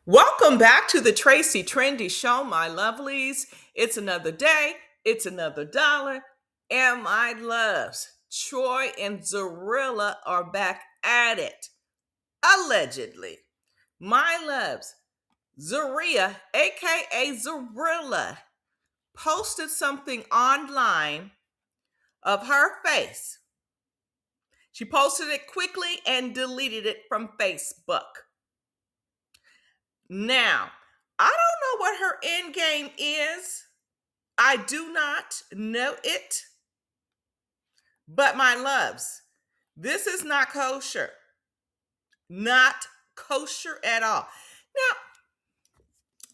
Welcome back to the Tracie Trendy Show, my lovelies. It's another day, it's another dollar, and my loves. Troy and Zeruiah are back at it, allegedly. My loves, Zeruiah, aka Zeruiah, posted something online of her face. She posted it quickly and deleted it from Facebook. Now, I don't know what her end game is. I do not know it. But my loves, this is not kosher. Not kosher at all. Now,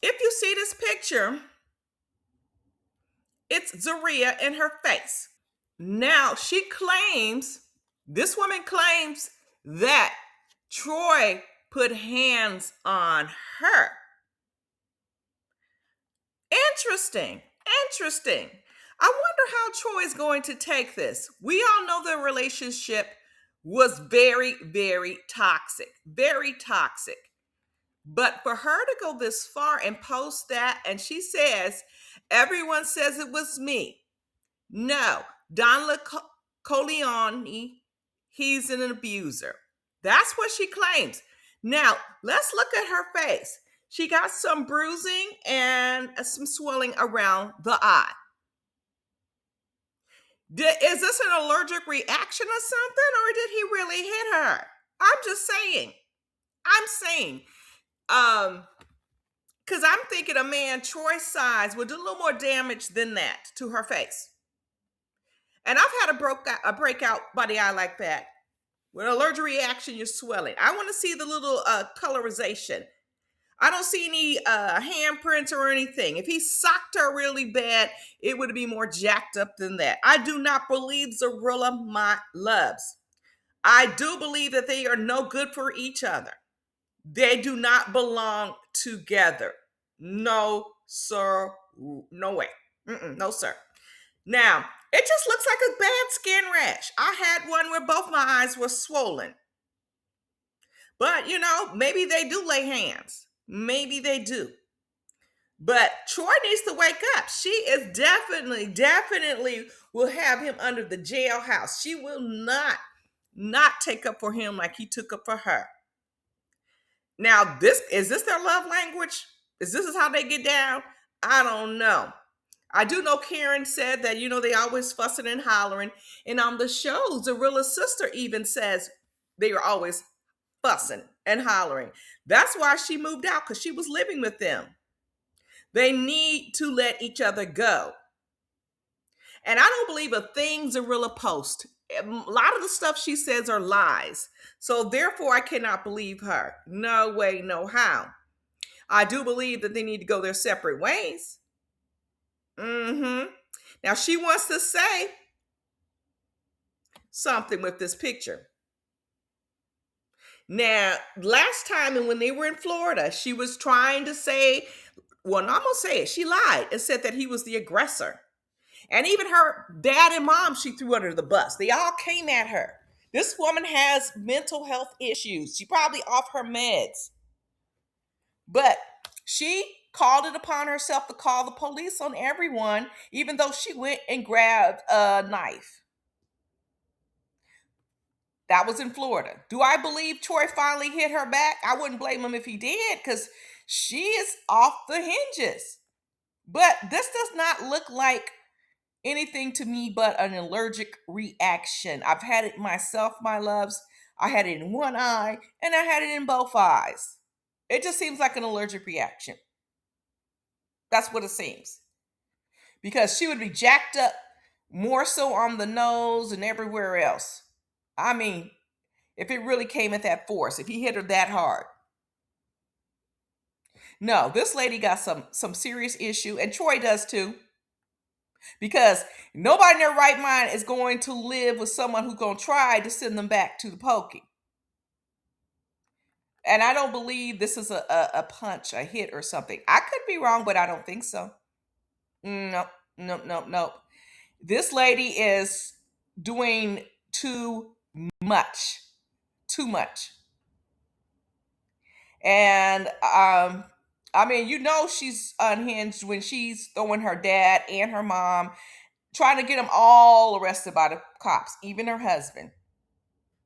if you see this picture, it's Zeruiah in her face. Now, this woman claims that Troy put hands on her. Interesting. Interesting. I wonder how Troy's going to take this. We all know their relationship was very, very toxic. Very toxic. But for her to go this far and post that, and she says, everyone says it was me. No, Don Coleone, he's an abuser. That's what she claims. Now, let's look at her face. She got some bruising and some swelling around the eye. Is this an allergic reaction or something, or did he really hit her? I'm just saying. I'm saying. Because I'm thinking a man Troy's size would do a little more damage than that to her face. And I've had a breakout by the eye like that. With an allergic reaction, you're swelling. I want to see the little colorization. I don't see any handprints or anything. If he socked her really bad, it would be more jacked up than that. I do not believe Zeruiah, my loves. I do believe that they are no good for each other. They do not belong together. No, sir. No way. No, sir. Now, it just looks like a bad skin rash. I had one where both my eyes were swollen. But, maybe they do lay hands. Maybe they do. But Troy needs to wake up. She is definitely will have him under the jailhouse. She will not take up for him like he took up for her. Now, is this their love language? Is this how they get down? I don't know. I do know Karen said that, they always fussing and hollering. And on the show, Zeruiah's sister even says they are always fussing and hollering. That's why she moved out, because she was living with them. They need to let each other go. And I don't believe a thing Zeruiah posts. A lot of the stuff she says are lies. So therefore, I cannot believe her. No way, no how. I do believe that they need to go their separate ways. Now, she wants to say something with this picture. Now, last time and when they were in Florida, she was trying to say, well, I'm going to say it. She lied and said that he was the aggressor. And even her dad and mom, she threw under the bus. They all came at her. This woman has mental health issues. She probably off her meds. But she called it upon herself to call the police on everyone, even though she went and grabbed a knife. That was in Florida. Do I believe Troy finally hit her back? I wouldn't blame him if he did, because she is off the hinges. But this does not look like anything to me but an allergic reaction. I've had it myself, my loves. I had it in one eye and I had it in both eyes. It just seems like an allergic reaction. That's what it seems. Because she would be jacked up more so on the nose and everywhere else. I mean, if it really came at that force, if he hit her that hard. No, this lady got some serious issue, and Troy does too. Because nobody in their right mind is going to live with someone who's going to try to send them back to the pokey. And I don't believe this is a punch, a hit or something. I could be wrong, but I don't think so. Nope. This lady is doing too much. Too much. And I mean, you know she's unhinged when she's throwing her dad and her mom, trying to get them all arrested by the cops, even her husband.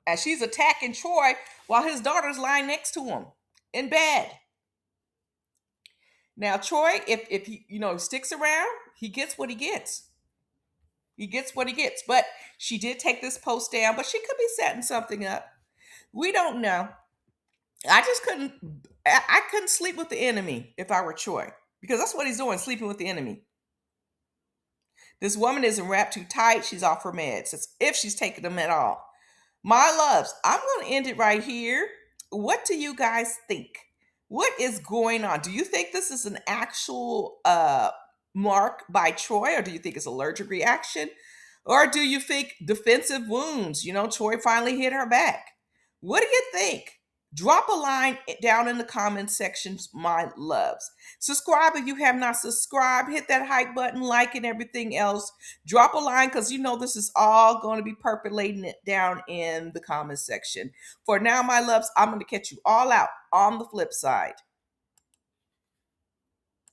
And she's attacking Troy while his daughter's lying next to him in bed. Now, Troy, if he, sticks around, he gets what he gets. He gets what he gets. But she did take this post down, but she could be setting something up. We don't know. I just couldn't. I couldn't sleep with the enemy if I were Troy, because that's what he's doing, sleeping with the enemy. This woman isn't wrapped too tight. She's off her meds, if she's taking them at all. My loves, I'm going to end it right here. What do you guys think? What is going on? Do you think this is an actual mark by Troy, or do you think it's allergic reaction? Or do you think defensive wounds? Troy finally hit her back. What do you think? Drop a line down in the comments sections, my loves. Subscribe if you have not subscribed. Hit that hype button, like, and everything else. Drop a line, because this is all going to be percolating it down in the comments section. For now, my loves, I'm going to catch you all out on the flip side.